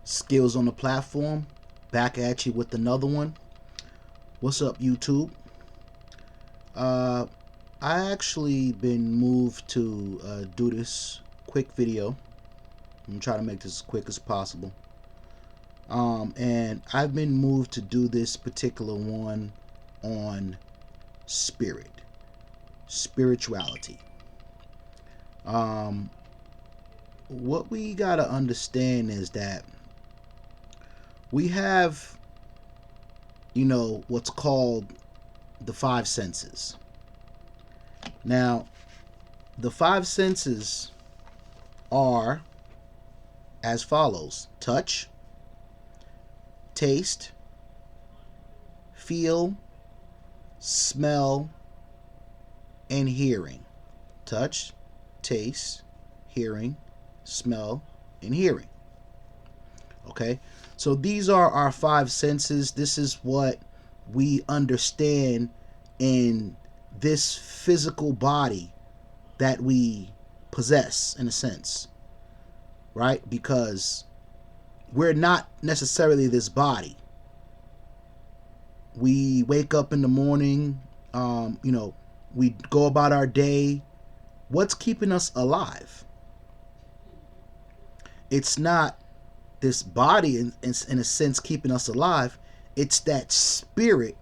Skills on the platform, back at you with another one. What's up, YouTube? I actually been moved to do this quick video. I'm gonna try to make this as quick as possible. And I've been moved to do this particular one on spirituality. What we gotta understand is that we have, what's called the five senses. Now, the five senses are as follows: touch, taste, feel, smell, and hearing. Touch, taste, hearing, smell, and hearing. Okay, so these are our five senses. This is what we understand in this physical body that we possess, in a sense, right? Because we're not necessarily this body. We wake up in the morning, we go about our day. What's keeping us alive? It's not this body in a sense keeping us alive. It's that spirit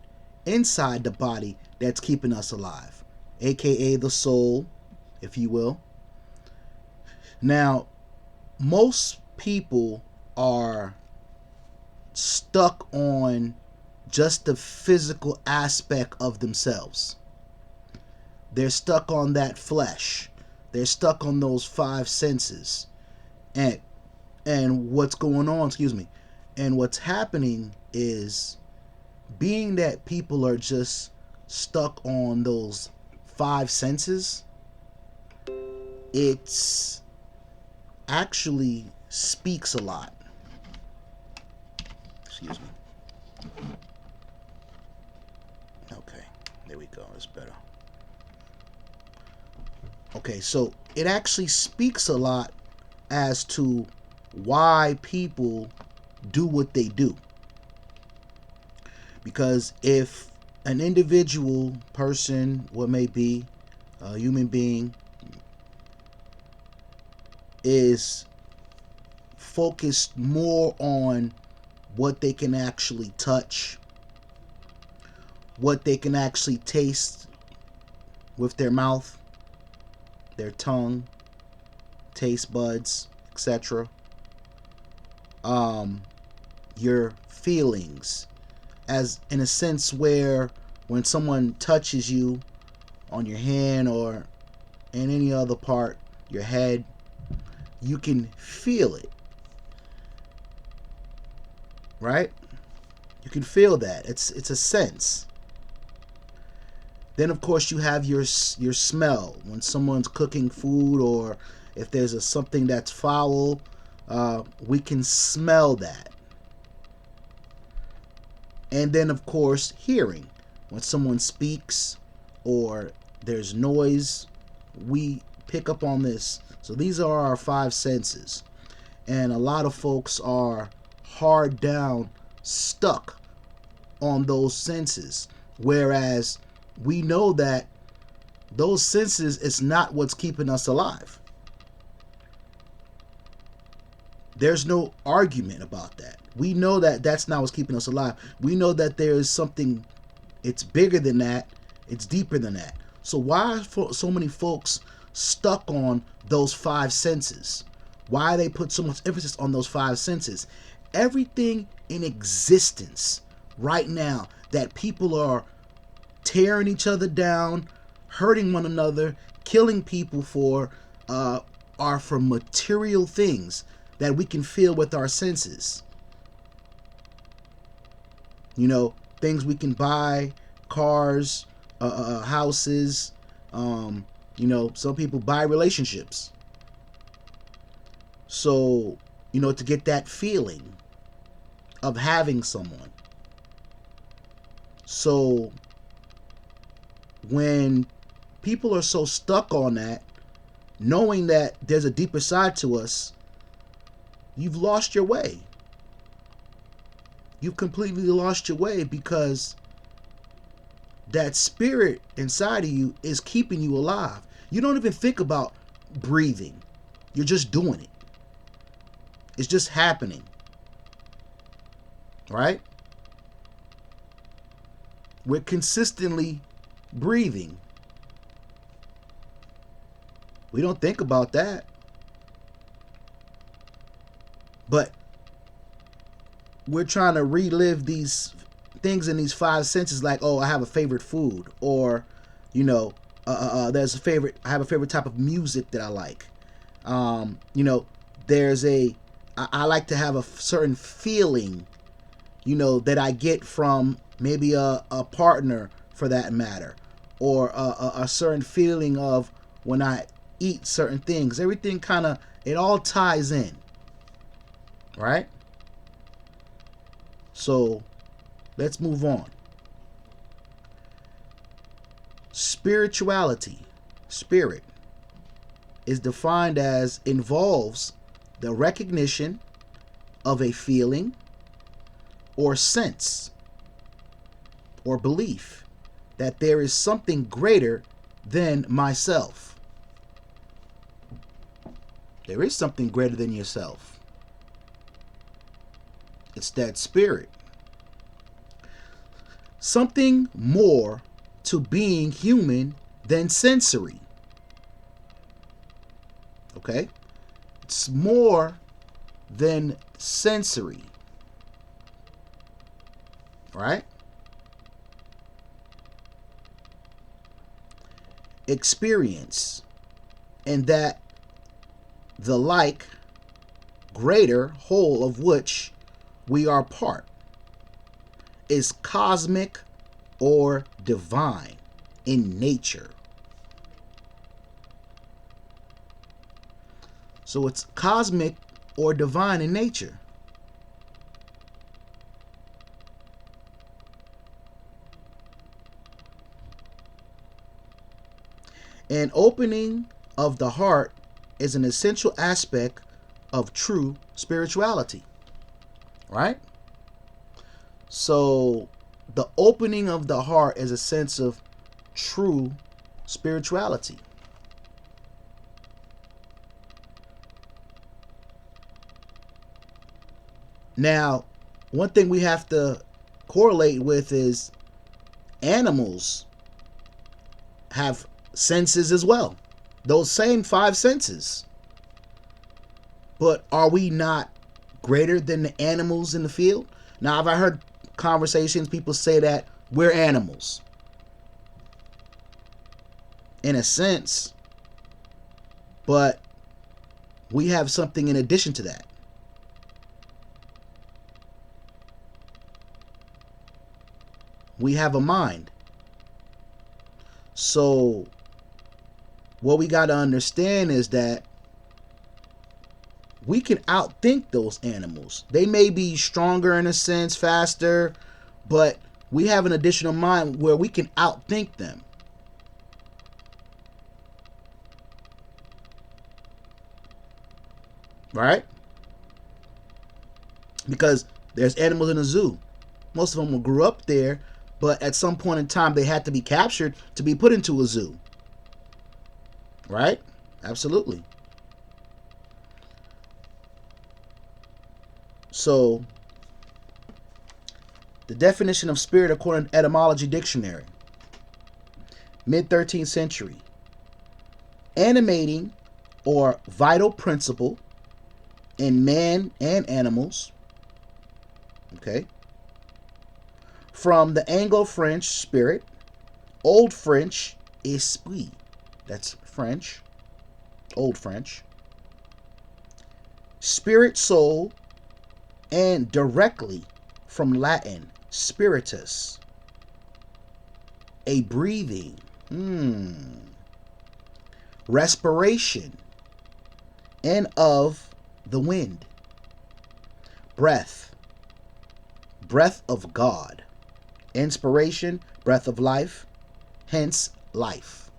inside the body that's keeping us alive, aka the soul, if you will. Now, most people are stuck on just the physical aspect of themselves. They're stuck on that flesh. They're stuck on those five senses. And what's going on, and what's happening is, being that people are just stuck on those five senses, it's actually speaks a lot. Excuse me. Okay, there we go. It's better. Okay, so it actually speaks a lot as to why people do what they do. Because if an individual person, what may be a human being, is focused more on what they can actually touch, what they can actually taste with their mouth, their tongue, taste buds, etc., your feelings, as in a sense where when someone touches you on your hand or in any other part, your head, you can feel it, right? You can feel that. It's a sense. Then of course you have your smell. When someone's cooking food, or if there's something that's foul, we can smell that. And then of course hearing. When someone speaks or there's noise, we pick up on this. So these are our five senses. And a lot of folks are hard down, stuck on those senses. Whereas we know that those senses is not what's keeping us alive. There's no argument about that. We know that that's not what's keeping us alive. We know that there is something, it's bigger than that, it's deeper than that. So why are so many folks stuck on those five senses? Why they put so much emphasis on those five senses? Everything in existence right now that people are tearing each other down, hurting one another, killing people for, are from material things that we can feel with our senses. Things we can buy, cars, houses. Some people buy relationships. So, to get that feeling of having someone. So, when people are so stuck on that, knowing that there's a deeper side to us, you've lost your way. you've completely lost your way, because that spirit inside of you is keeping you alive. You don't even think about breathing. You're just doing it. It's just happening. Right? We're consistently breathing. We don't think about that. But we're trying to relive these things in these five senses, like, oh, I have a favorite food, or, you know, there's a favorite. I have a favorite type of music that I like. You know, there's a. I like to have a certain feeling, you know, that I get from maybe a partner, for that matter, or a certain feeling of when I eat certain things. Everything kind of, it all ties in, right? So let's move on. Spirituality, spirit, is defined as involves the recognition of a feeling or sense or belief that there is something greater than myself. There is something greater than yourself. It's that spirit. Something more to being human than sensory. Okay? It's more than sensory. Right? Experience, and that the like greater whole of which we are part is cosmic or divine in nature. So it's cosmic or divine in nature. An opening of the heart is an essential aspect of true spirituality. Right? So the opening of the heart is a sense of true spirituality. Now, one thing we have to correlate with is animals have senses as well. Those same five senses. But are we not greater than the animals in the field? Now, I've heard conversations, people say that we're animals. In a sense, but we have something in addition to that. We have a mind. So what we got to understand is that we can outthink those animals. They may be stronger in a sense, faster, but we have an additional mind where we can outthink them. Right? Because there's animals in a zoo. Most of them grew up there, but at some point in time they had to be captured to be put into a zoo. Right? Absolutely. So, the definition of spirit according to Etymology Dictionary, mid-13th century, animating or vital principle in man and animals. Okay. From the Anglo-French spirit, Old French esprit, that's French, Old French, spirit, soul, and directly from Latin, spiritus, a breathing, respiration, and of the wind, breath, breath of God, inspiration, breath of life, hence life.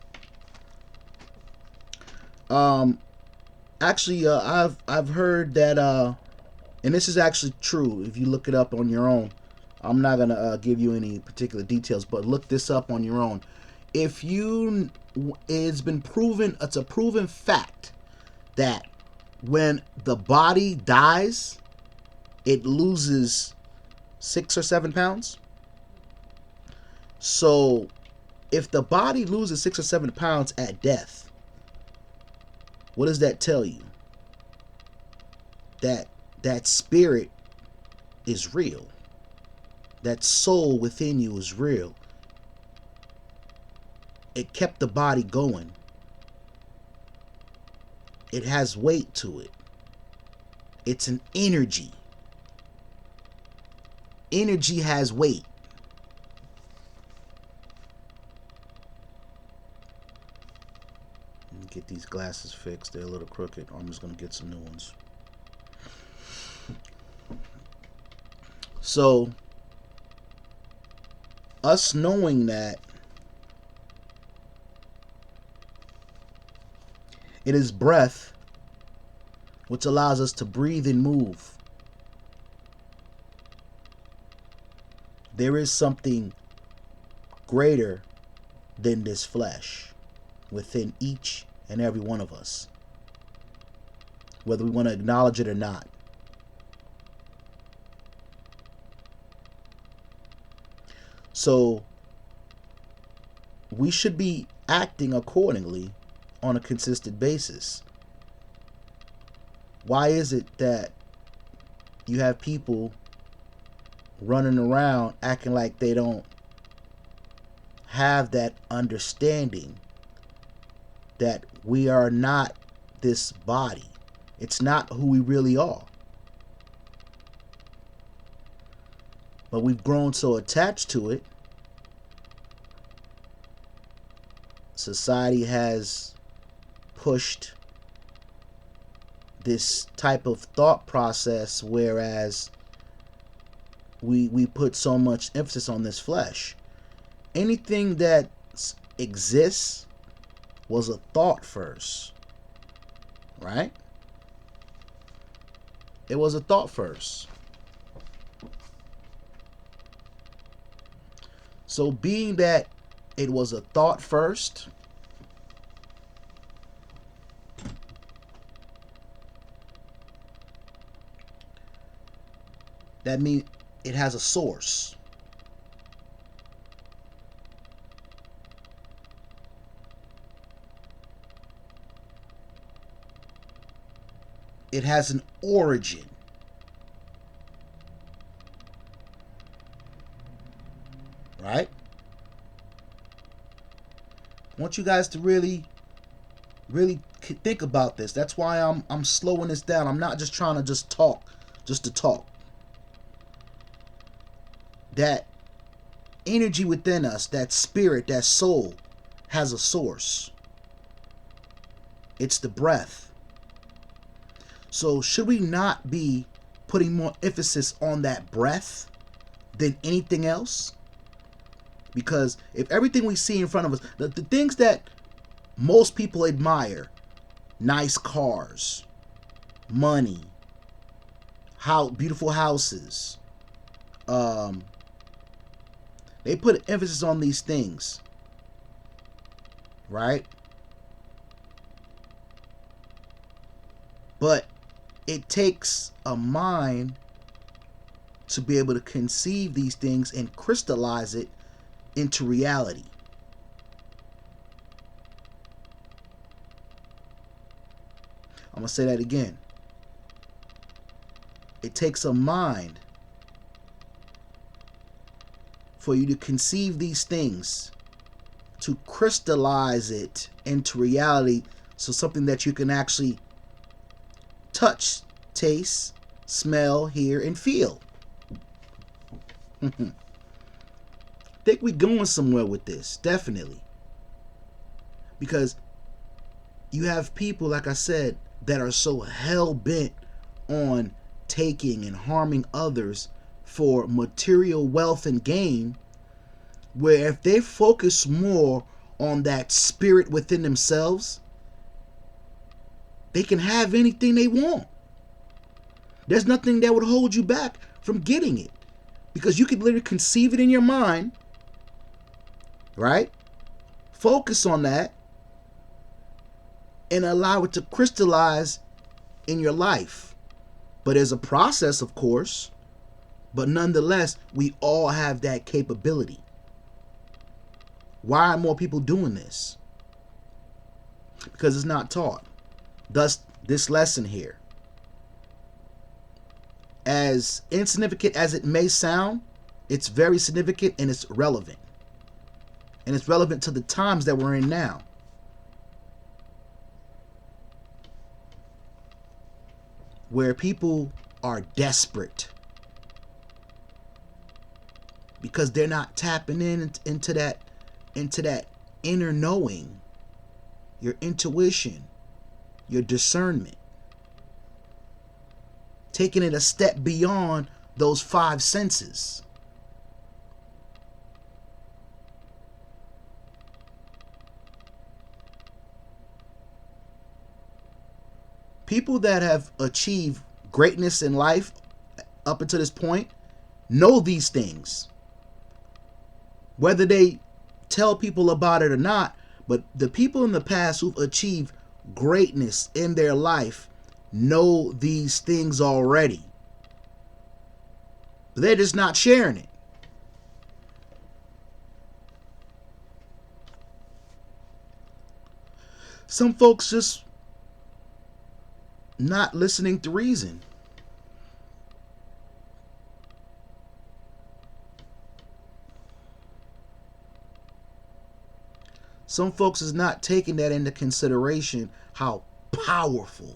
Actually, I've heard that and this is actually true if you look it up on your own. I'm not going to give you any particular details, but look this up on your own. It's been proven, it's a proven fact that when the body dies, it loses 6 or 7 pounds. So if the body loses 6 or 7 pounds at death, what does that tell you? That spirit is real. That soul within you is real. It kept the body going. It has weight to it. It's an energy. Energy has weight. Let me get these glasses fixed. They're a little crooked. I'm just going to get some new ones. So, us knowing that it is breath which allows us to breathe and move. There is something greater than this flesh within each and every one of us, whether we want to acknowledge it or not. So we should be acting accordingly on a consistent basis. Why is it that you have people running around acting like they don't have that understanding that we are not this body? It's not who we really are. But we've grown so attached to it. Society has pushed this type of thought process, whereas we put so much emphasis on this flesh. Anything that exists was a thought first, right? It was a thought first. So being that it was a thought first, that means it has a source. It has an origin. Right? I want you guys to really think about this. That's why I'm slowing this down. I'm not just trying to just talk just to talk. That energy within us, that spirit, that soul, has a source. It's the breath. So should we not be putting more emphasis on that breath than anything else? Because if everything we see in front of us, the things that most people admire, nice cars, money, beautiful houses, they put emphasis on these things, right? But it takes a mind to be able to conceive these things and crystallize it into reality. I'm going to say that again. It takes a mind for you to conceive these things, to crystallize it into reality, so something that you can actually touch, taste, smell, hear, and feel. Think we're going somewhere with this, definitely. Because you have people, like I said, that are so hell-bent on taking and harming others for material wealth and gain, where if they focus more on that spirit within themselves, they can have anything they want. There's nothing that would hold you back from getting it, because you could literally conceive it in your mind, right? Focus on that and allow it to crystallize in your life. But there's a process, of course, but nonetheless, we all have that capability. Why are more people doing this? Because it's not taught. Thus, this lesson here, as insignificant as it may sound, it's very significant and it's relevant. And it's relevant to the times that we're in now. Where people are desperate because they're not tapping into that inner knowing, your intuition, your discernment, taking it a step beyond those five senses. People that have achieved greatness in life up until this point know these things. Whether they tell people about it or not, but the people in the past who've achieved greatness in their life know these things already. They're just not sharing it. Some folks just not listening to reason. Some folks is not taking that into consideration, how powerful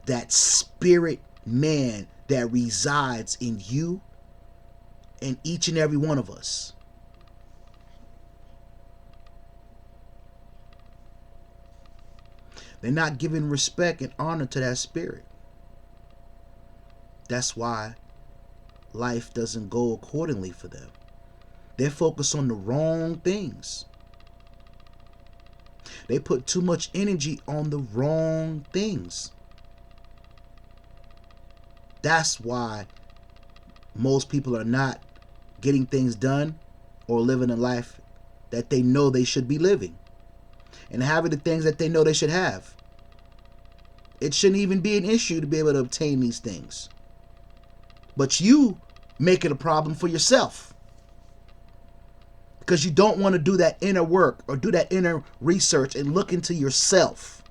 that spirit man that resides in you and each and every one of us. They're not giving respect and honor to that spirit. That's why life doesn't go accordingly for them. They're focused on the wrong things. They put too much energy on the wrong things. That's why most people are not getting things done or living a life that they know they should be living, and having the things that they know they should have. It shouldn't even be an issue to be able to obtain these things. But you make it a problem for yourself, because you don't want to do that inner work or do that inner research and look into yourself.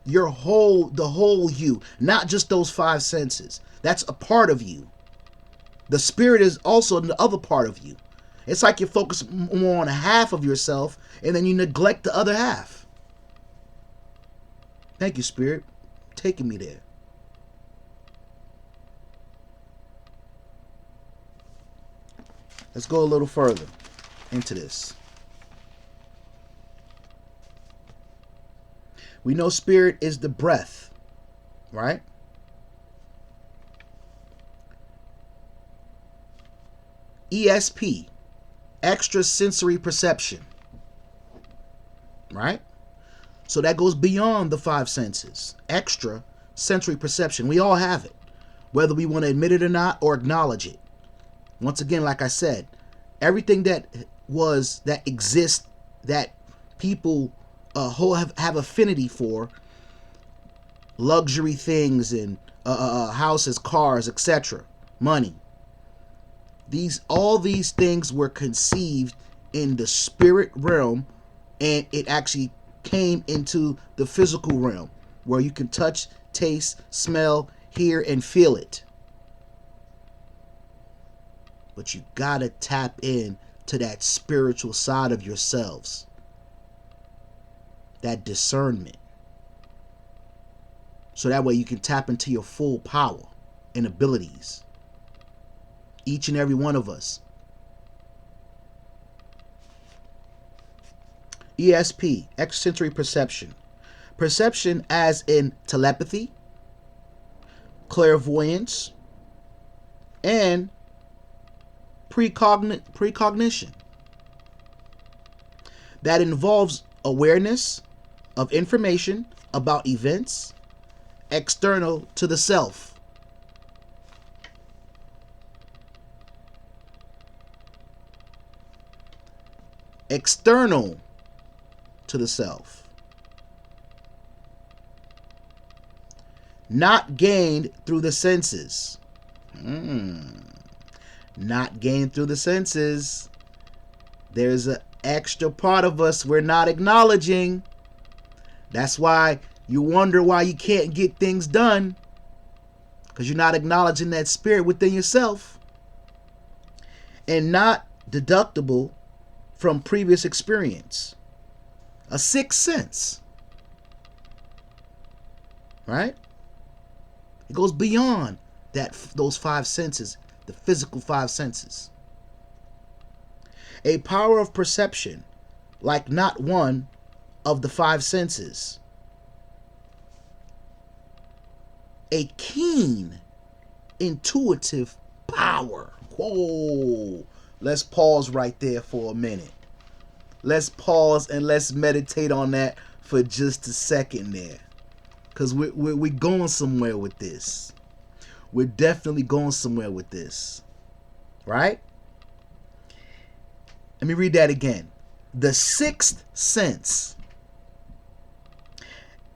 The whole you, not just those five senses. That's a part of you. The spirit is also the other part of you. It's like you focus more on half of yourself and then you neglect the other half. Thank you, Spirit, taking me there. Let's go a little further into this. We know spirit is the breath, right? ESP, extrasensory perception, right? So that goes beyond the five senses. Extra sensory perception. We all have it, whether we want to admit it or not or acknowledge it. Once again, like I said, everything that exists, that people have affinity for, luxury things and houses, cars, etc., money. All these things were conceived in the spirit realm, and it actually came into the physical realm where you can touch, taste, smell, hear, and feel it. But you gotta tap in to that spiritual side of yourselves, that discernment, so that way you can tap into your full power and abilities. Each and every one of us. ESP, extrasensory perception. Perception as in telepathy, clairvoyance, and precognition. That involves awareness of information about events external to the self. External to the self. Not gained through the senses. Not gained through the senses. There's an extra part of us we're not acknowledging. That's why you wonder why you can't get things done, because you're not acknowledging that spirit within yourself. And not deductible from previous experience. A sixth sense. Right? It goes beyond those five senses, the physical five senses. A power of perception like not one of the five senses. A keen, intuitive power. Whoa. Let's pause right there for a minute. Let's pause and let's meditate on that for just a second there. Because we're going somewhere with this. We're definitely going somewhere with this. Right? Let me read that again. The sixth sense.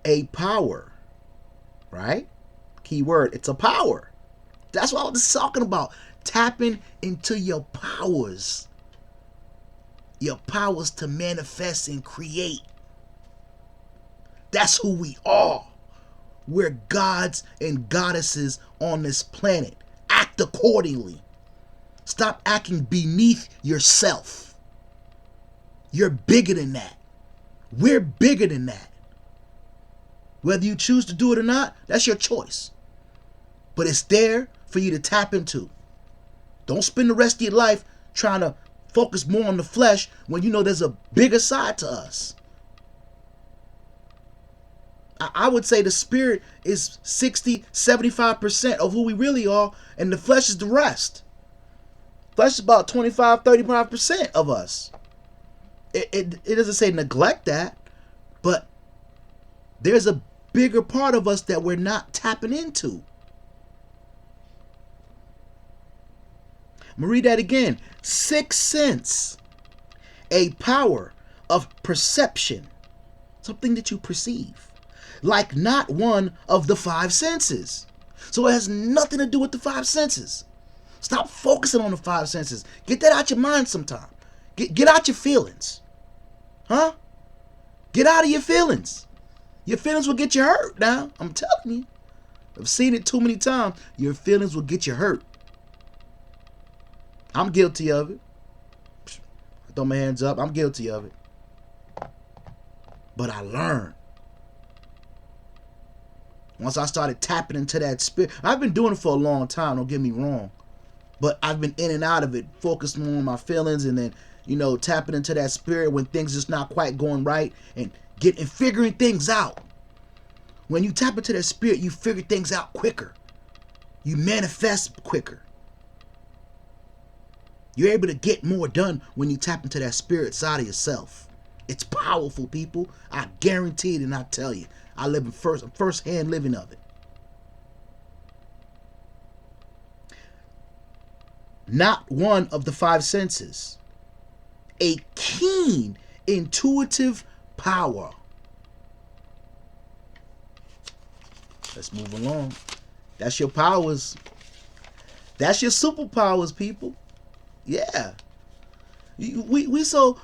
A power. Right? Key word. It's a power. That's what I was talking about. Tapping into your powers. Your powers to manifest and create. That's who we are. We're gods and goddesses on this planet. Act accordingly. Stop acting beneath yourself. You're bigger than that. We're bigger than that. Whether you choose to do it or not, that's your choice. But it's there for you to tap into. Don't spend the rest of your life trying to focus more on the flesh when you know there's a bigger side to us. I would say the spirit is 60-75% of who we really are, and the flesh is the rest. Flesh is about 25-35% of us. It doesn't say neglect that, but there's a bigger part of us that we're not tapping into. I'm going to read that again. Sixth sense. A power of perception. Something that you perceive. Like not one of the five senses. So it has nothing to do with the five senses. Stop focusing on the five senses. Get that out your mind sometime. Get out your feelings. Huh? Get out of your feelings. Your feelings will get you hurt now. I'm telling you. I've seen it too many times. Your feelings will get you hurt. I'm guilty of it. I throw my hands up. I'm guilty of it. But I learned. Once I started tapping into that spirit. I've been doing it for a long time, don't get me wrong. But I've been in and out of it, focused more on my feelings, and then, tapping into that spirit when things just not quite going right, and figuring things out. When you tap into that spirit, you figure things out quicker. You manifest quicker. You're able to get more done when you tap into that spirit side of yourself. It's powerful, people. I guarantee it, and I tell you. I live in first-hand living of it. Not one of the five senses. A keen, intuitive power. Let's move along. That's your powers. That's your superpowers, people. Yeah. We fall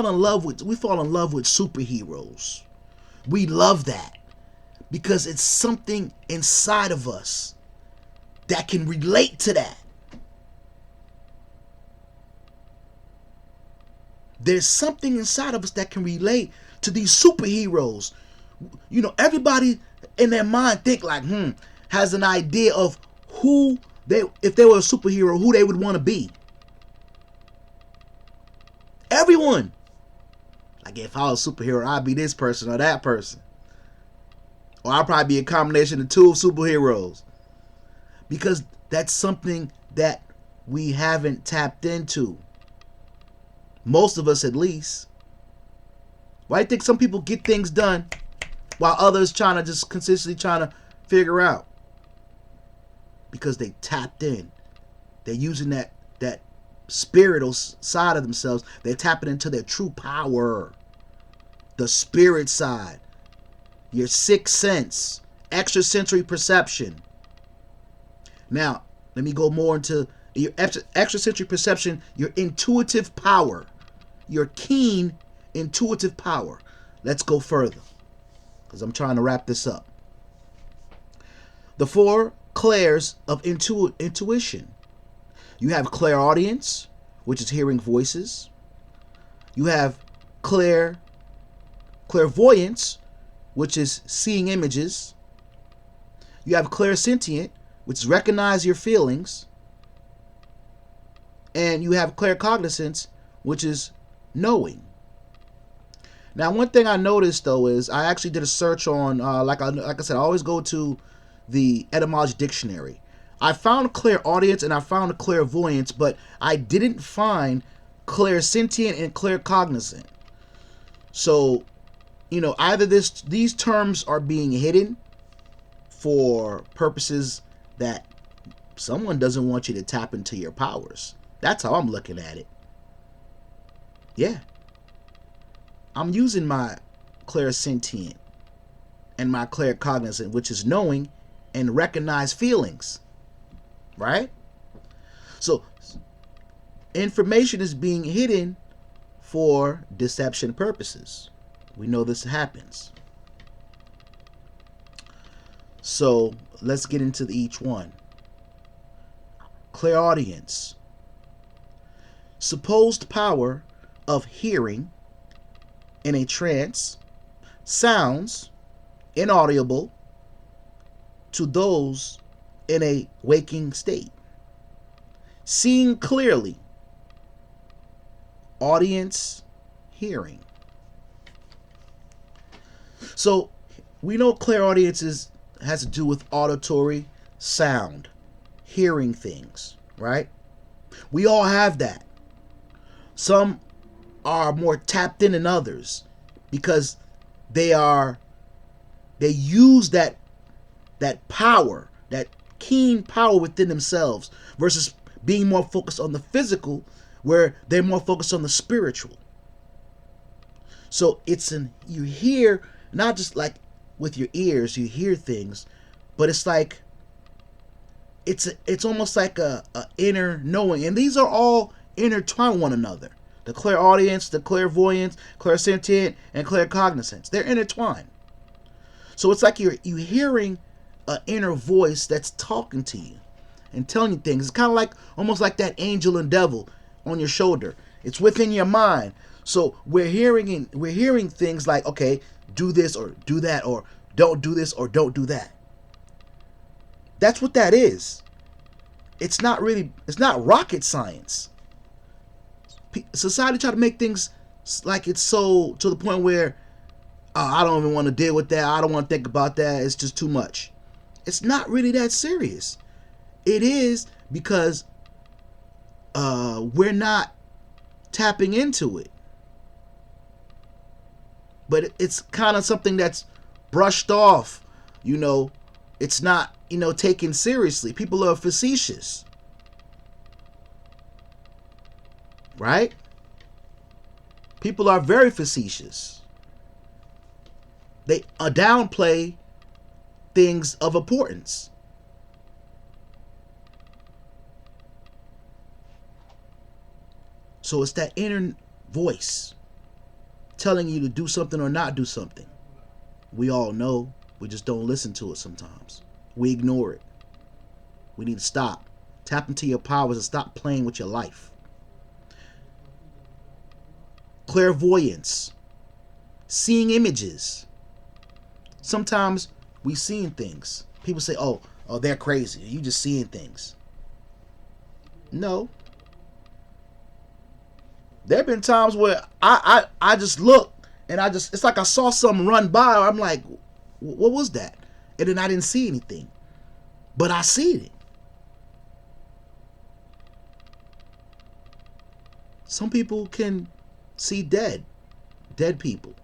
in love with superheroes. We love that because it's something inside of us that can relate to that. There's something inside of us that can relate to these superheroes. Everybody in their mind think like, has an idea of if they were a superhero, who they would want to be. Everyone. Like, if I was a superhero, I'd be this person or that person. Or I'd probably be a combination of two superheroes. Because that's something that we haven't tapped into. Most of us, at least. Why do you think some people get things done while others trying to just consistently trying to figure out, because they tapped in. They're using that spiritual side of themselves. They're tapping into their true power, the spirit side, your sixth sense, extrasensory perception. Now, let me go more into your extrasensory perception, your intuitive power, your keen intuitive power. Let's go further, because I'm trying to wrap this up. The four clairs of intuition. You have clairaudience, which is hearing voices. You have clairvoyance, which is seeing images. You have clairsentient, which is recognize your feelings. And you have claircognizance, which is knowing. Now, one thing I noticed, though, is I actually did a search on, like I said, I always go to the etymology dictionary. I found clairaudience and I found clairvoyance, but I didn't find clairsentient and claircognizant. So, either these terms are being hidden for purposes that someone doesn't want you to tap into your powers. That's how I'm looking at it. Yeah. I'm using my clairsentient and my claircognizant, which is knowing and recognize feelings. Right? So, information is being hidden for deception purposes. We know this happens. So, let's get into each one. Clairaudience. Supposed power of hearing in a trance sounds inaudible to those in a waking state. Seeing clearly. Audience hearing. So we know clairaudience has to do with auditory sound, hearing things, right? We all have that. Some are more tapped in than others because they use that power, that keen power within themselves, versus being more focused on the physical, where they're more focused on the spiritual. So you hear, not just like with your ears, you hear things, but it's like it's almost like a inner knowing, and these are all intertwined with one another. The clairaudience, the clairvoyance, clairsentient, and claircognizance, they're intertwined. So it's like you're hearing an inner voice that's talking to you and telling you things. It's kind of like almost like that angel and devil on your shoulder. It's within your mind. So we're hearing things like, okay, do this or do that, or don't do this or don't do that. That's what that is. It's not rocket science. Society try to make things like it's so to the point where I don't even want to deal with that. I don't want to think about that. It's just too much. It's not really that serious. It is because we're not tapping into it. But it's kind of something that's brushed off. It's not, taken seriously. People are facetious. Right? People are very facetious. They downplay things of importance. So it's that inner voice telling you to do something or not do something. We all know, we just don't listen to it sometimes. We ignore it. We need to stop. Tap into your powers and stop playing with your life. Clairvoyance. Seeing images. Sometimes we seeing things. People say, oh, they're crazy. You just seeing things. No. There have been times where I just look and it's like I saw something run by. I'm like, what was that? And then I didn't see anything. But I see it. Some people can see dead people.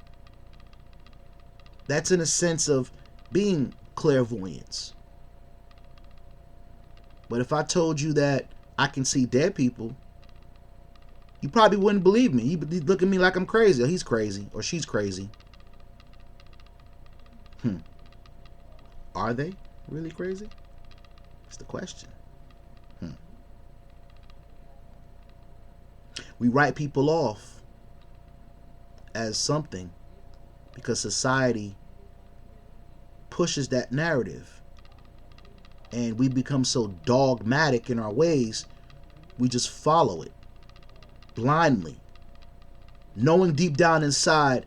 That's in a sense of being clairvoyance. But if I told you that I can see dead people, you probably wouldn't believe me. You'd look at me like I'm crazy, or he's crazy, or she's crazy. Are they really crazy? That's the question. We write people off as something because society pushes that narrative, and we become so dogmatic in our ways, we just follow it blindly, knowing deep down inside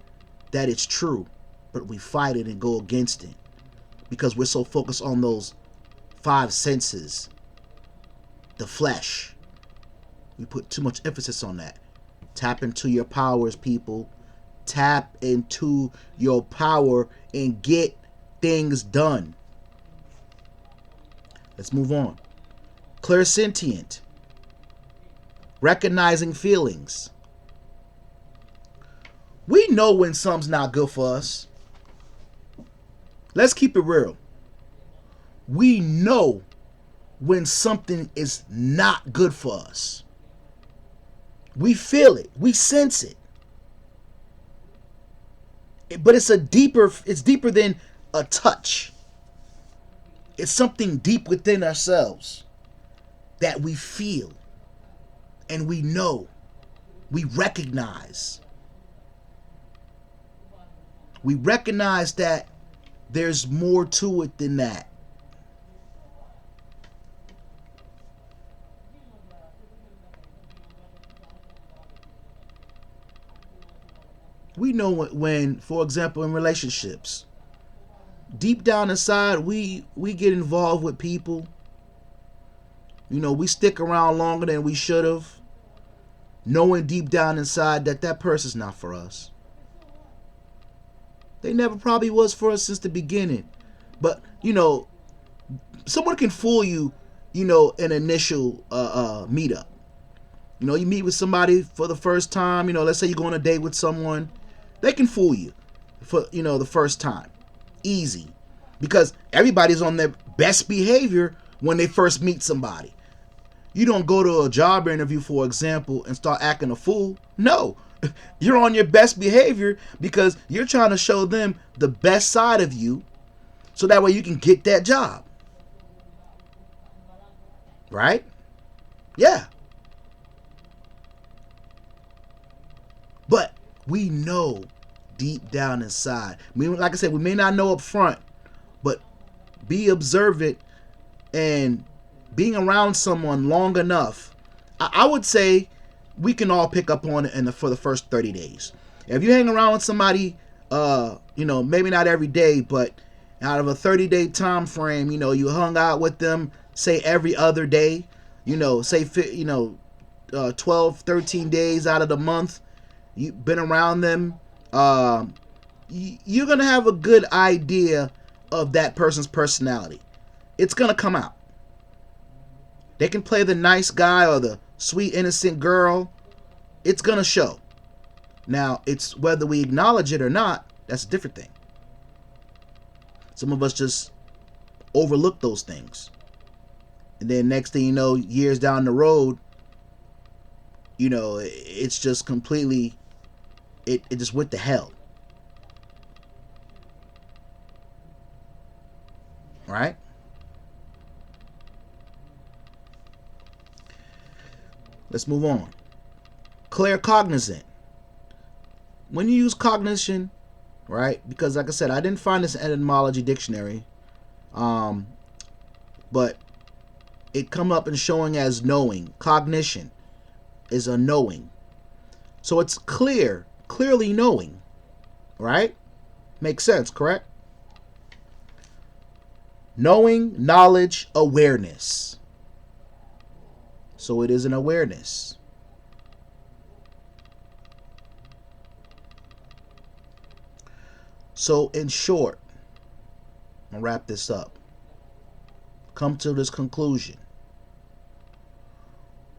that it's true, but we fight it and go against it because we're so focused on those five senses, the flesh. We put too much emphasis on that. Tap into your powers, people. Tap into your power and get things done. Let's move on. Clairsentient. Recognizing feelings. We know when something's not good for us. Let's keep it real. We know when something is not good for us. We feel it. We sense it. But it's deeper than a touch. It's something deep within ourselves that we feel and we know. We recognize. We recognize that there's more to it than that. We know when, for example, in relationships, deep down inside, we get involved with people. You know, we stick around longer than we should have, knowing deep down inside that that person's not for us. They never probably was for us since the beginning. But, you know, someone can fool you, you know, in initial meetup. You know, you meet with somebody for the first time, you know, let's say you go on a date with someone. They can fool you for, you know, the first time. Easy. Because everybody's on their best behavior when they first meet somebody. You don't go to a job interview, for example, and start acting a fool. No. You're on your best behavior because you're trying to show them the best side of you so that way you can get that job. Right? Yeah. But we know deep down inside. I mean, like I said, we may not know up front, but be observant and being around someone long enough, I would say we can all pick up on it for the first 30 days. If you hang around with somebody, you know, maybe not every day, but out of a 30-day time frame, you know, you hung out with them, say every other day, you know, say, 12, 13 days out of the month, you've been around them, you're going to have a good idea of that person's personality. It's going to come out. They can play the nice guy or the sweet, innocent girl. It's going to show. Now, it's whether we acknowledge it or not, that's a different thing. Some of us just overlook those things. And then next thing you know, years down the road, you know, it's just completely, it just went to hell. Right? Let's move on. Claircognizant. When you use cognition, right? Because like I said, I didn't find this in etymology dictionary, but it come up and showing as knowing. Cognition is a knowing. So it's clearly knowing, right? Makes sense, correct? Knowing, knowledge, awareness. So it is an awareness. So in short, I'll wrap this up. Come to this conclusion.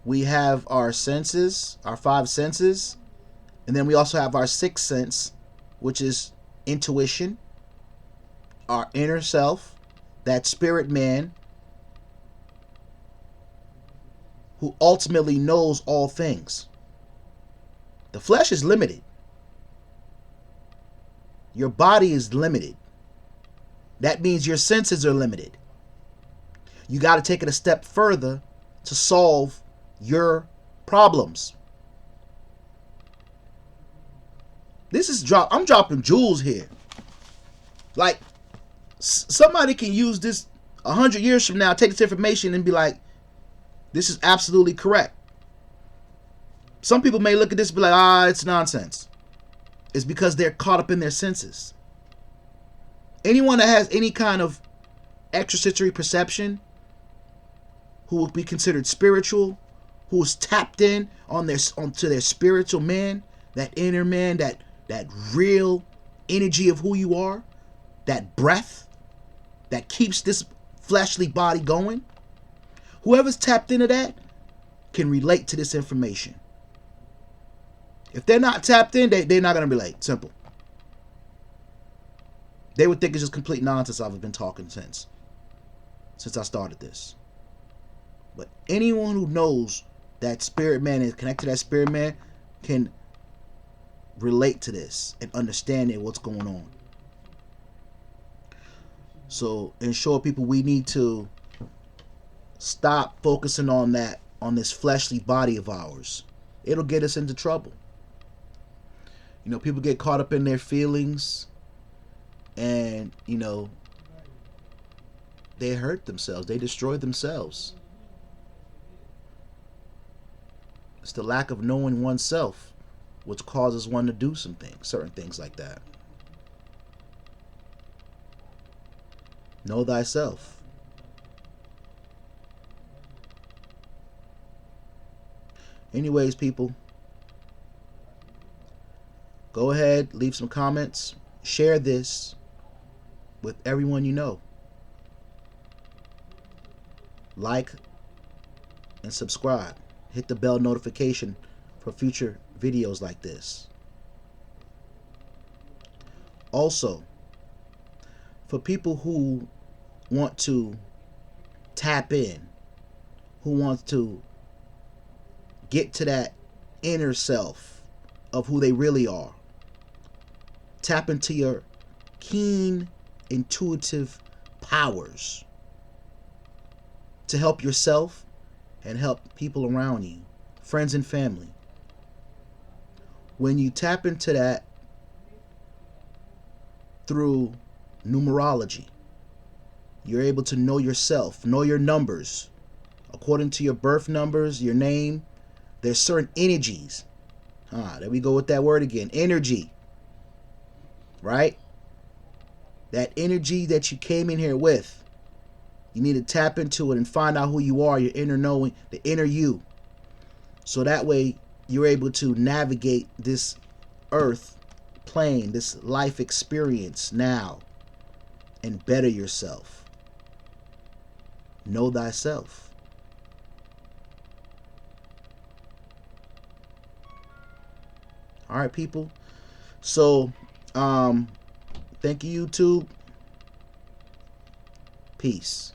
We have our senses, our five senses, and then we also have our sixth sense, which is intuition. our inner self, that spirit man who ultimately knows all things. The flesh is limited. Your body is limited. That means your senses are limited. You got to take it a step further to solve your problems. I'm dropping jewels here. Like, somebody can use this 100 years from now, take this information and be like, this is absolutely correct. Some people may look at this and be like, it's nonsense. It's because they're caught up in their senses. Anyone that has any kind of extrasensory perception, who will be considered spiritual, who is tapped in onto their spiritual man, that inner man, that real energy of who you are, that breath that keeps this fleshly body going. Whoever's tapped into that can relate to this information. If they're not tapped in, they're not going to relate. Simple. They would think it's just complete nonsense. I've been talking since I started this. But anyone who knows that spirit man is connected to that spirit man can relate to this and understand what's going on. So, in short, people, we need to stop focusing on this fleshly body of ours. It'll get us into trouble. You know, people get caught up in their feelings and, they hurt themselves. They destroy themselves. It's the lack of knowing oneself which causes one to do certain things like that. Know thyself. Anyways, people, go ahead, leave some comments, share this with everyone you know. Like and subscribe. Hit the bell notification for future videos like this. Also, for people who want to tap in, who want to get to that inner self of who they really are, tap into your keen, intuitive powers to help yourself and help people around you, friends and family. When you tap into that through numerology, you're able to know yourself, know your numbers. According to your birth numbers, your name, there's certain energies. There we go with that word again. Energy. Right? That energy that you came in here with. You need to tap into it and find out who you are, your inner knowing, the inner you. So that way you're able to navigate this earth plane, this life experience now, and better yourself. Know thyself. All right, people. So, thank you, YouTube. Peace.